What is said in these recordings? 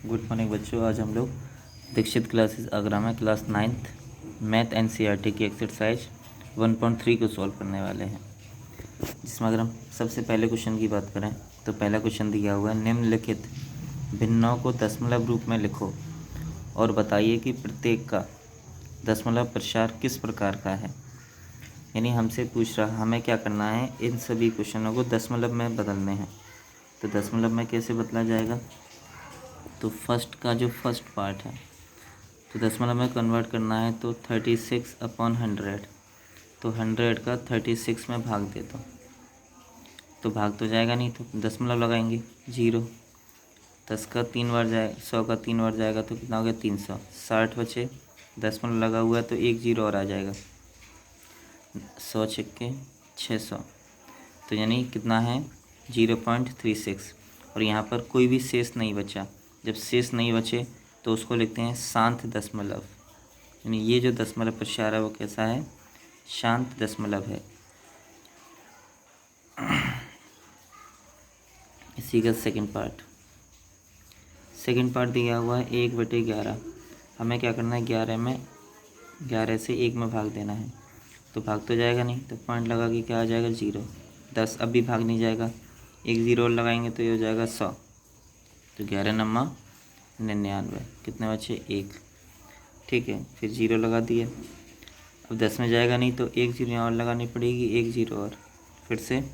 Good morning बच्चों। आज हम लोग दीक्षित क्लासेस आगरा में क्लास 9th मैथ एनसीईआरटी की एक्सरसाइज 1.3 को सॉल्व करने वाले हैं, जिसमें अगर हम सबसे पहले क्वेश्चन की बात करें तो पहला क्वेश्चन दिया हुआ है, निम्नलिखित भिन्नों को दशमलव रूप में लिखो और बताइए कि प्रत्येक का दशमलव प्रसार किस प्रकार का है। यानी हमसे पूछ रहा हमें क्या करना है, इन सभी क्वेश्चनों को दशमलव में बदलने हैं। तो दशमलव में कैसे बदला जाएगा, तो फर्स्ट का जो फर्स्ट पार्ट है तो दशमलव में कन्वर्ट करना है तो 36/100, तो 100 का 36 में भाग दे दो तो भाग तो जाएगा नहीं, तो दशमलव लगाएंगे 0। 10 का 3 बार जाए 100 का 3 बार जाएगा तो कितना हो गया 300। 60 बचे, दशमलव लगा हुआ है तो एक 0 और आ जाएगा, 100 छक्के 600, तो यानी कितना है 0.36। और यहाँ पर कोई भी शेष नहीं बचा। जब शेष नहीं बचे तो उसको लिखते हैं शांत दशमलव। यानी ये जो दशमलव प्रसार है वो कैसा है, शांत दशमलव है। इसी का सेकंड पार्ट दिया हुआ है 1/11। हमें क्या करना है, 11 से 1 में भाग देना है, तो भाग तो जाएगा नहीं, तो पॉइंट लगा के क्या आ जाएगा 0। 10 अब भी भाग नहीं जाएगा, एक 0 और लगाएंगे तो ये हो जाएगा 100, तो 11 नम्मा 99, कितने बचे 1। ठीक है, फिर 0 लगा दिया। अब 10 में जाएगा नहीं तो एक 0 यहाँ और लगानी पड़ेगी, एक 0 और, फिर से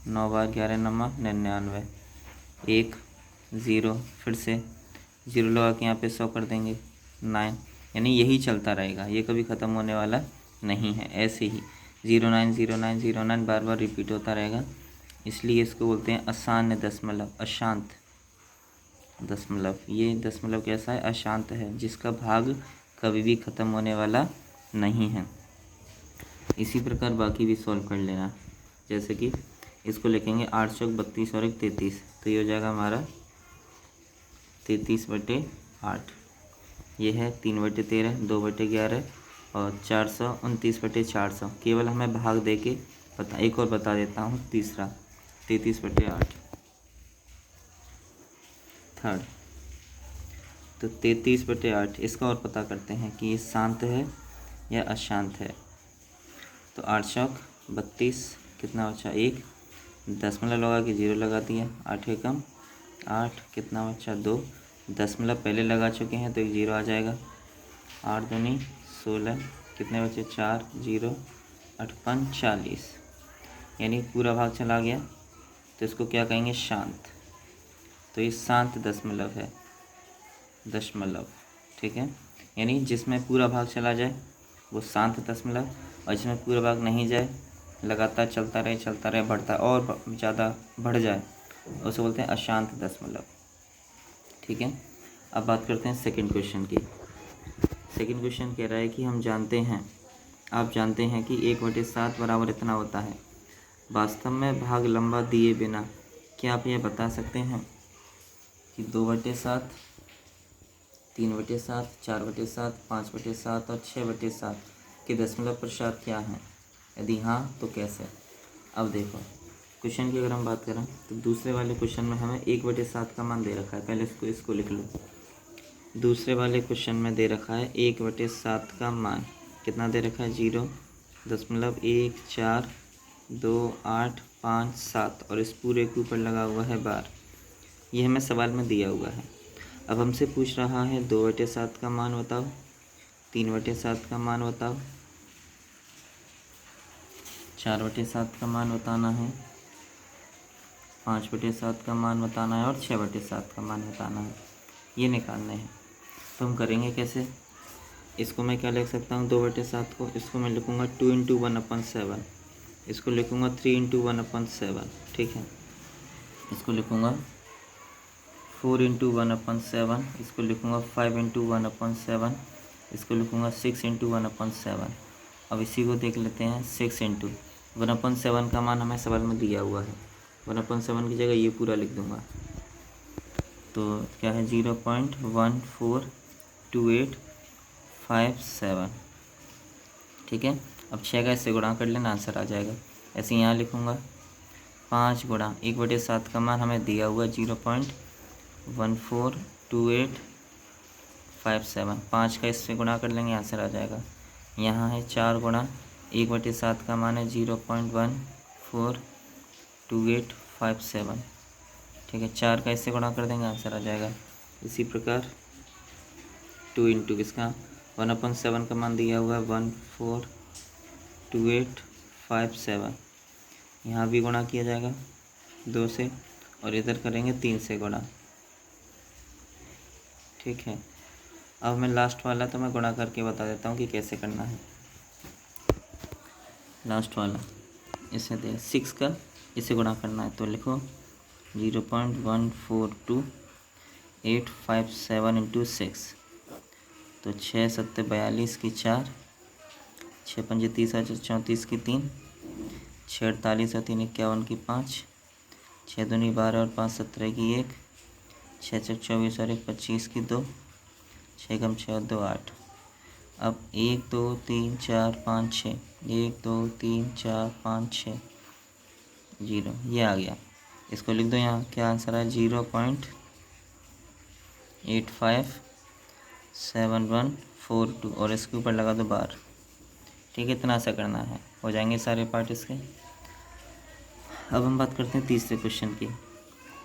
9 बार 11 नम्मा 99, 1 0, फिर से 0 लगा के यहाँ पे 100 कर देंगे 9। यानी यही चलता रहेगा, ये कभी ख़त्म होने वाला नहीं है। ऐसे ही 090909 बार बार रिपीट होता रहेगा, इसलिए इसको बोलते हैं अशान्य दशमलव, अशांत दशमलव। ये दशमलव कैसा है, अशांत है, जिसका भाग कभी भी ख़त्म होने वाला नहीं है। इसी प्रकार बाकी भी सॉल्व कर लेना। जैसे कि इसको लिखेंगे 8 चौक 32 और 1 33, तो ये हो जाएगा हमारा 33/8। ये है 3/13, 2/11 और 429/400। केवल हमें भाग दे के एक और बता देता हूँ, तीसरा 33/8 थर्ड, तो 33/8 इसका और पता करते हैं कि ये शांत है या अशांत है। तो 8 चौक 32, कितना बचा 1, दशमलव लगा के 0 लगा दिया, 8 एकम 8, कितना बचा 2, दशमलव पहले लगा चुके हैं तो एक 0 आ जाएगा, 8 दूनी 16, कितने बचे 4 0, 8 5 40, यानी पूरा भाग चला गया, तो इसको क्या कहेंगे शांत। तो ये शांत दशमलव है, दशमलव। ठीक है, यानी जिसमें पूरा भाग चला जाए वो शांत दशमलव, और जिसमें पूरा भाग नहीं जाए, लगातार चलता रहे बढ़ता और ज़्यादा बढ़ जाए, उसे बोलते हैं अशांत दशमलव। ठीक है, अब बात करते हैं सेकंड क्वेश्चन की। सेकंड क्वेश्चन कह रहा है कि आप जानते हैं कि 1/7 बराबर इतना होता है। वास्तव में भाग लंबा दिए बिना क्या आप यह बता सकते हैं कि 2/7, 3/7, 4/7, 5/7 और 6/7 के दशमलव प्रसार क्या हैं? यदि हाँ तो कैसे? अब देखो, क्वेश्चन की अगर हम बात करें तो दूसरे वाले क्वेश्चन में हमें 1/7 का मान दे रखा है। पहले इसको लिख लो। दूसरे वाले क्वेश्चन में दे रखा है 1/7 का मान कितना दे रखा है, 0.142857 और इस पूरे के ऊपर लगा हुआ है बार। ये हमें सवाल में दिया हुआ है। अब हमसे पूछ रहा है 2/7 का मान बताओ, 3/7 का मान बताओ, 4/7 का मान बताना है, 5/7 का मान बताना है और 6/7 का मान बताना है। ये निकालने हैं, तो हम करेंगे कैसे। इसको मैं क्या लिख सकता हूँ, 2/7 को, इसको मैं लिखूँगा 2 × 1/7, इसको लिखूँगा 3 × 1/7। ठीक है, इसको लिखूँगा 4 × 1/7, इसको लिखूँगा 5 × 1/7, इसको लिखूँगा 6 × 1/7। अब इसी को देख लेते हैं, 6 × 1/7 का मान हमें सवाल में दिया हुआ है। 1/7 की जगह ये पूरा लिख दूँगा, तो क्या है 0.142857। ठीक है, अब 6 का इससे गुणा कर लेना, आंसर आ जाएगा। ऐसे यहाँ लिखूँगा 5 गुणा 1/7 का मान हमें दिया हुआ 0.1428 2857। 5 का इससे गुणा कर लेंगे, आंसर आ जाएगा। यहाँ है 4 गुणा 1/7 का मान है 0.142857। ठीक है, 4 का इससे गुणा कर देंगे, आंसर आ जाएगा। इसी प्रकार 2 इंटू किसका 1/7 का मान दिया हुआ है 142857। यहाँ भी गुणा किया जाएगा 2 से और इधर करेंगे 3 से गुणा। ठीक है, अब मैं लास्ट वाला तो मैं गुणा करके बता देता हूँ कि कैसे करना है। लास्ट वाला इसे दे 6 का इसे गुणा करना है, तो लिखो 0.142857 इंटू 6। तो 6 7 42 की 4, 6 5 30 34 की 3, 6 48 और 3 51 की 5, 6 दूनी 12 और 5 17 की 1, 6 6 24 और 1 25 की 2, 6 कम 6 और 2 8। अब 1 2 3 4 5 6, 1 2 3 4 5 6 0, ये आ गया। इसको लिख दो यहाँ, क्या आंसर है 0.857142 और इसके ऊपर लगा दो बार। ठीक है, इतना सा करना है, हो जाएंगे सारे पार्ट इसके। अब हम बात करते हैं तीसरे क्वेश्चन की।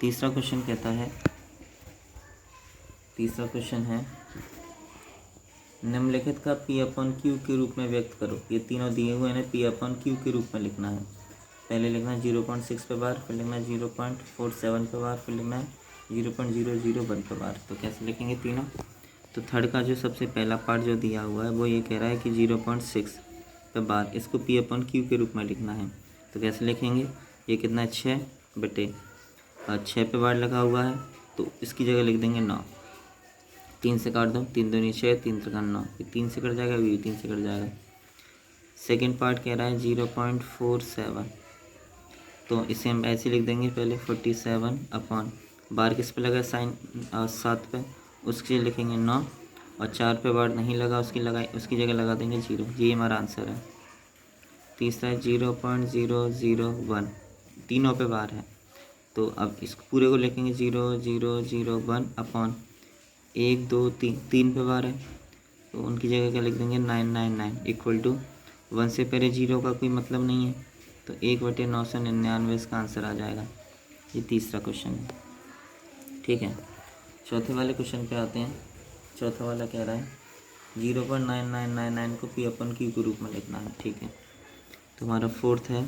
तीसरा क्वेश्चन कहता है, तीसरा क्वेश्चन है निम्नलिखित का P/Q के रूप में व्यक्त करो। ये तीनों दिए हुए हैं, P/Q के रूप में लिखना है। पहले लिखना है 0.6 पे बार, फिर लिखना है 0.47 पे बार, फिर लिखना है 0.001 पे बार। तो कैसे लिखेंगे तीनों? तो थर्ड का जो सबसे पहला पार्ट जो दिया हुआ है वो ये कह रहा है कि 0.6 पे बार, इसको P/Q के रूप में लिखना है। तो कैसे लिखेंगे? ये कितना है 6 बटे 6 पे बार लगा हुआ है, तो इसकी जगह लिख देंगे 9। 3 से काट दो, 3 दूनी 6, 3 त्रिका 9, ये 3 से कट जाएगा, ये 3 से कट जाएगा। सेकेंड पार्ट कह रहा है 0.47, तो इसे हम ऐसे लिख देंगे पहले 47 अपॉन बार किस पे लगा साइन 7 पे, उसके लिखेंगे 9 और 4 पे बार नहीं लगा, उसकी जगह लगा देंगे 0। ये हमारा आंसर है। तीसरा है 0.001, तीनों पे बार है, तो अब इसको पूरे को लिखेंगे 0.001 अपॉन 1 2 3 पे बार है, तो उनकी जगह क्या लिख देंगे 999 इक्वल टू 1 से पहले 0 का कोई मतलब नहीं है, तो 1/999 इसका आंसर आ जाएगा। ये तीसरा क्वेश्चन है। ठीक है, चौथे वाले क्वेश्चन पे आते हैं। चौथा वाला कह रहा है 0.9999 को P/Q के रूप में लिखना है। ठीक है, तो हमारा फोर्थ है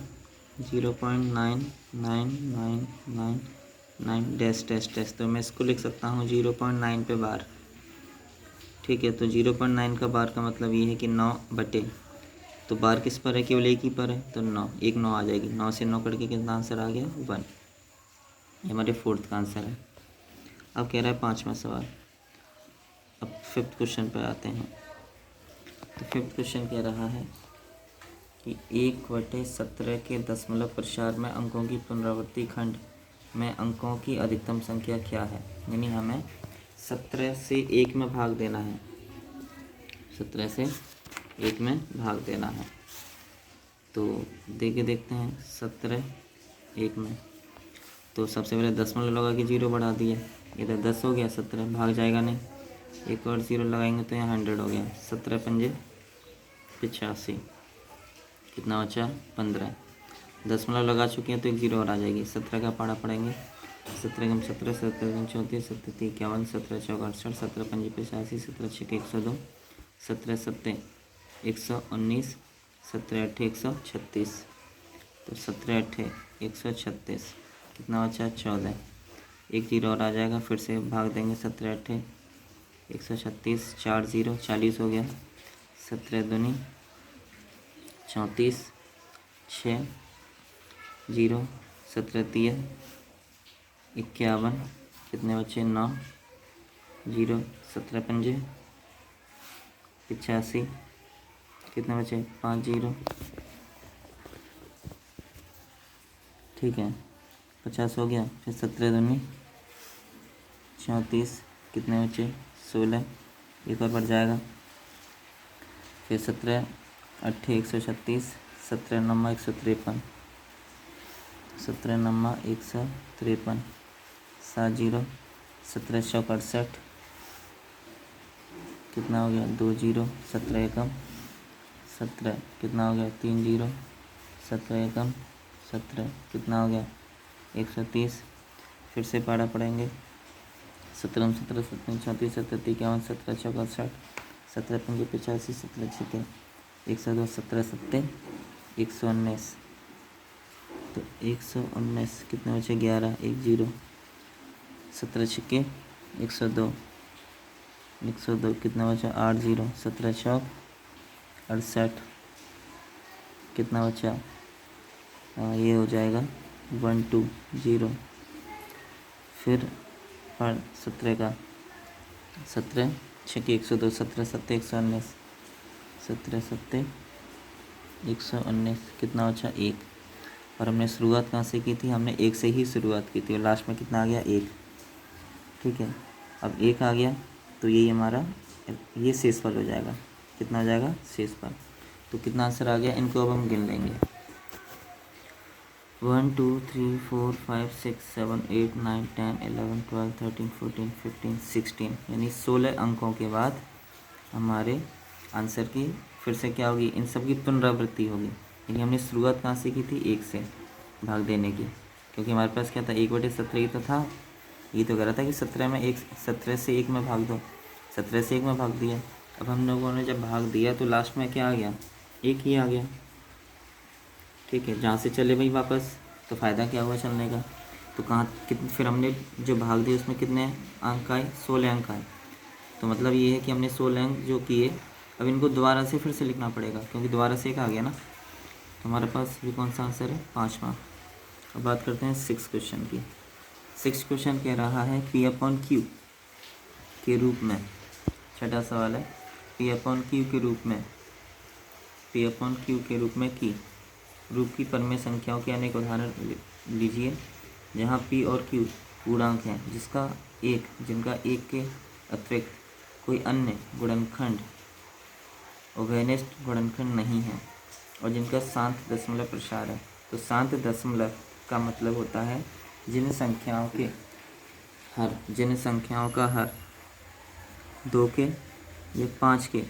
0.99999 डैश डैश डैश, तो मैं इसको लिख सकता हूँ 0.9 पे बार। ठीक है, तो 0.9 का बार का मतलब ये है कि 9 बटे, तो बार किस पर है? केवल एक ही पर है, तो 9, एक 9 आ जाएगी। 9 से 9 कट के कितना आंसर आ गया? 1। ये हमारे फोर्थ का आंसर है। अब कह रहा है पांचवा सवाल। अब फिफ्थ क्वेश्चन पर आते हैं। तो फिफ्थ क्वेश्चन कह रहा है कि 1/17 के दशमलव प्रसार में अंकों की पुनरावृत्ति खंड में अंकों की अधिकतम संख्या क्या है? यानी हमें 17 से 1 में भाग देना है, 17 से 1 में भाग देना है। तो देखते हैं 17 1 में, तो सबसे पहले दशमलव लगा के 0 बढ़ा दिया, इधर 10 हो गया, 17 भाग जाएगा नहीं, एक और 0 लगाएंगे तो यहाँ 100 हो गया। 17 पंजे 85, कितना बचा? 15। दशमलव लगा चुके हैं तो एक 0 और आ जाएगी। 17 का पाड़ा पड़ेंगे, 17 कम 17, 17 कम 34, 17 3 51, 17 चौक 68, 17 पंजे 85, 17 छः 102, 17 7 119, 17 8 136, तो 17 8 136, कितना बचा? 14। एक 0 और आ जाएगा, फिर से भाग देंगे। 17 8 136, 4 0 40 हो गया। 17 दूनी 34, 6 0, 17 3 51, कितने बचे? 9 0, 17 पंजे 85, कितने बचे? 5 0। ठीक है, 50 हो गया। फिर 17 दूनी 34, कितने बचे? 16, एक और बढ़ जाएगा। फिर 17 8 136, 17 9 153, 17 9 153, 7 0, 17 चौक 68, कितना हो गया 2 जीरो, 17 एकम 17, कितना हो गया 3 जीरो, 17 एकम 17, कितना हो गया 130। फिर से पढ़ा पढ़ेंगे 17 17 17 34 37 51 17 चौका 60, 17 पंजे 85, 17 छिके 102, 17 सत्ते 119। तो 119 कितने बचे 11, 1 जीरो, 17 छिके 102, 102 कितना बचा 8 जीरो, 17 चौक 68, कितना बचा ये हो जाएगा 120। फिर 17 का 17 छः 102, 17 सत्ते 119, 17 सत्ते 119, कितना बचा 1। और हमने शुरुआत कहाँ से की थी, हमने 1 से ही शुरुआत की थी और लास्ट में कितना आ गया 1। ठीक है, अब 1 आ गया तो यही हमारा ये शेषफल हो जाएगा। कितना हो जाएगा शेषफल। तो कितना आंसर आ गया, इनको अब हम गिन लेंगे 1 2 3 4 5 6 7 8 9 10 11 12 13 14 15 16, यानी 16 अंकों के बाद हमारे आंसर की फिर से क्या होगी, इन सब की पुनरावृत्ति होगी। यानी हमने शुरुआत कहाँ से की थी 1 से भाग देने की, क्योंकि हमारे पास क्या था 1/17 ही तो था। ये तो कह रहा था कि 17 से 1 में भाग दो, 17 से 1 में भाग दिया। अब हम लोगों ने जब भाग दिया तो लास्ट में क्या आ गया 1 ही आ गया। ठीक है, जहाँ से चले भाई वापस, तो फ़ायदा क्या हुआ चलने का। तो कहाँ कितने, फिर हमने जो भाग दिए उसमें कितने अंक आए 16 अंक आए। तो मतलब ये है कि हमने 16 अंक जो किए, अब इनको दोबारा से फिर से लिखना पड़ेगा, क्योंकि दोबारा से 1 आ गया ना। तो हमारे पास ये कौन सा आंसर है 5वां। अब बात करते हैं 6 क्वेश्चन की। 6 क्वेश्चन कह रहा है P/Q के रूप में, छठा सवाल है P/Q के रूप में, P/Q के रूप में की रूप की परमेय संख्याओं के अनेक उदाहरण लीजिए जहाँ P और Q पूर्णांक हैं जिनका एक के अतिरिक्त कोई अन्य गुणनखंड उभयनिष्ठ गुणनखंड नहीं है और जिनका शांत दशमलव प्रसार है। तो शांत दशमलव का मतलब होता है जिन संख्याओं का हर 2 के या 5 के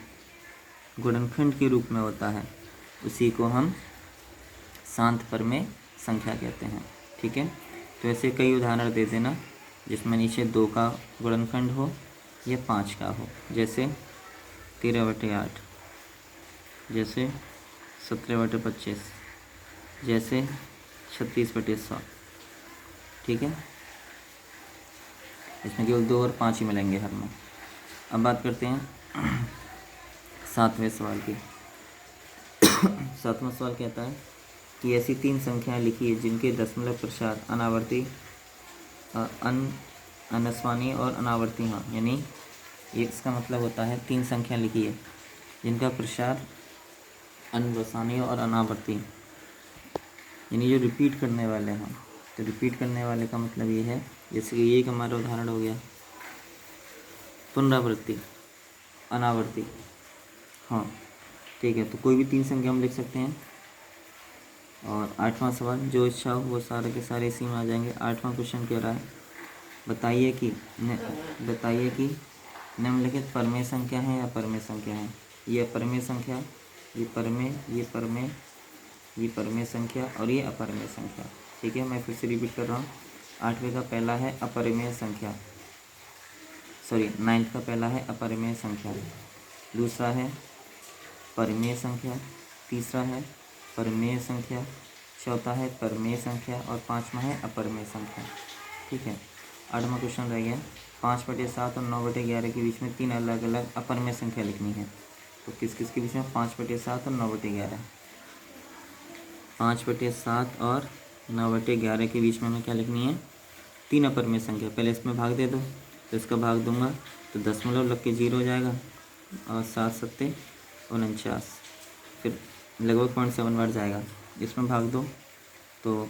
गुणनखंड के रूप में होता है, उसी को हम शांत परमेय संख्या कहते हैं। ठीक है, तो ऐसे कई उदाहरण दे देना जिसमें नीचे 2 का गुणनखंड हो या 5 का हो, जैसे 13/8, जैसे 17/25, जैसे 36/100। ठीक है, इसमें केवल 2 और 5 ही मिलेंगे हर में। अब बात करते हैं 7वें सवाल की। 7वां सवाल कहता है कि ऐसी 3 संख्याएं लिखिए जिनके दशमलव प्रसार अनावर्ती अनस्वानी और अनावर्ती हाँ, यानी ये इसका मतलब होता है 3 संख्या लिखिए जिनका प्रसार अनवसानी और अनावर्ती, यानी जो रिपीट करने वाले हैं। तो रिपीट करने वाले का मतलब ये है, जैसे कि ये एक हमारा उदाहरण हो गया पुनरावृत्ति अनावर्ती। हाँ ठीक है, तो कोई भी 3 संख्या हम लिख सकते हैं। और 8वां सवाल, जो इच्छा हो वो सारे के सारे इसी में आ जाएंगे। 8वां क्वेश्चन कह रहा है बताइए कि निम्नलिखित परमेय संख्या है या अपरमेय संख्या है। ये अपरमेय संख्या, ये परमेय, ये परमेय, ये परमेय संख्या और ये अपरमेय संख्या। ठीक है, मैं फिर से रिपीट कर रहा हूँ। 8वें का पहला है अपरमेय संख्या, 9th का पहला है अपरमेय संख्या, दूसरा है परमेय संख्या, तीसरा है परमेय संख्या, चौथा है परमेय संख्या और 5वां है अपरमेय संख्या। ठीक है, 8वां क्वेश्चन रह गया 5/7 और 9/11 के बीच में 3 अलग अलग अपरमेय संख्या लिखनी है। तो किस किस के बीच में 5/7 और 9/11, 5/7 और 9/11 के बीच में हमें क्या लिखनी है 3 अपरमेय संख्या। पहले इसमें भाग दे दो, तो इसका भाग दूंगा तो दशमलव लग के 0 हो जाएगा और 7 सत्ते 49, फिर लगभग 0.7 बढ़ जाएगा। इसमें भाग दो तो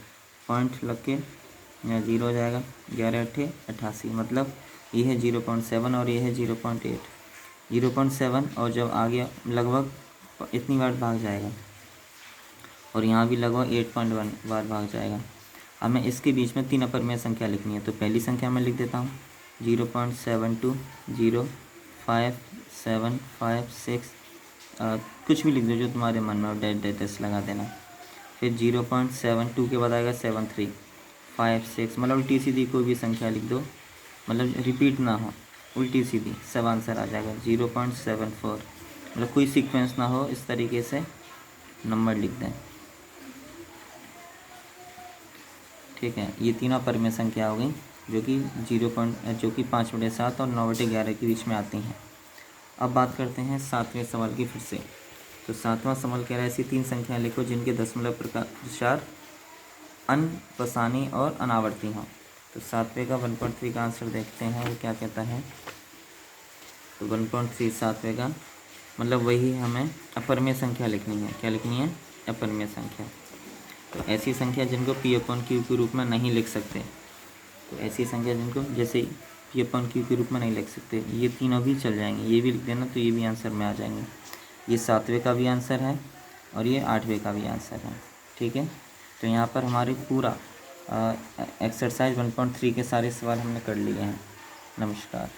पॉइंट लग के या 0 हो जाएगा, 11 8 88, मतलब ये है 0.7 और ये है 0.8, 0.7 और जब आ गया लगभग इतनी बार भाग जाएगा और यहाँ भी लगभग 8.1 बार भाग जाएगा। हमें इसके बीच में 3 अपरमेय संख्या लिखनी है। तो पहली संख्या मैं लिख देता हूँ 0.7205 5 7 5 6 कुछ भी लिख दो जो तुम्हारे मन में हो, डेट लगा देना। फिर 0.72 के बाद आएगा 73 5 6, मतलब उल्टी सीधी कोई भी संख्या लिख दो, मतलब रिपीट ना हो, उल्टी सीधी, सब आंसर आ जाएगा। 0.74, मतलब कोई सीक्वेंस ना हो, इस तरीके से नंबर लिख दें। ठीक है, ये तीनों परिमेय संख्या हो गई जो कि 5/7 और 9/11 के बीच में आती हैं। अब बात करते हैं 7वें सवाल की फिर से। तो 7वां सवाल कह रहा है ऐसी 3 संख्याएं लिखो जिनके दशमलव प्रचार अनपसानी और अनावर्ती हों। तो 7वें का 1.3 का आंसर देखते हैं वो क्या कहता है। तो 1.3 7वें का मतलब वही हमें अपरिमेय संख्या लिखनी है। क्या लिखनी है? अपरिमेय संख्या। तो ऐसी संख्या जिनको P/Q के रूप में नहीं लिख सकते, तो ऐसी संख्या जिनको जैसे P/Q के रूप में नहीं लिख सकते, ये तीनों भी चल जाएंगे, ये भी लिख देना तो ये भी आंसर में आ जाएंगे। ये 7वें का भी आंसर है और ये 8वें का भी आंसर है। ठीक है, तो यहाँ पर हमारी पूरा एक्सरसाइज 1.3 के सारे सवाल हमने कर लिए हैं। नमस्कार।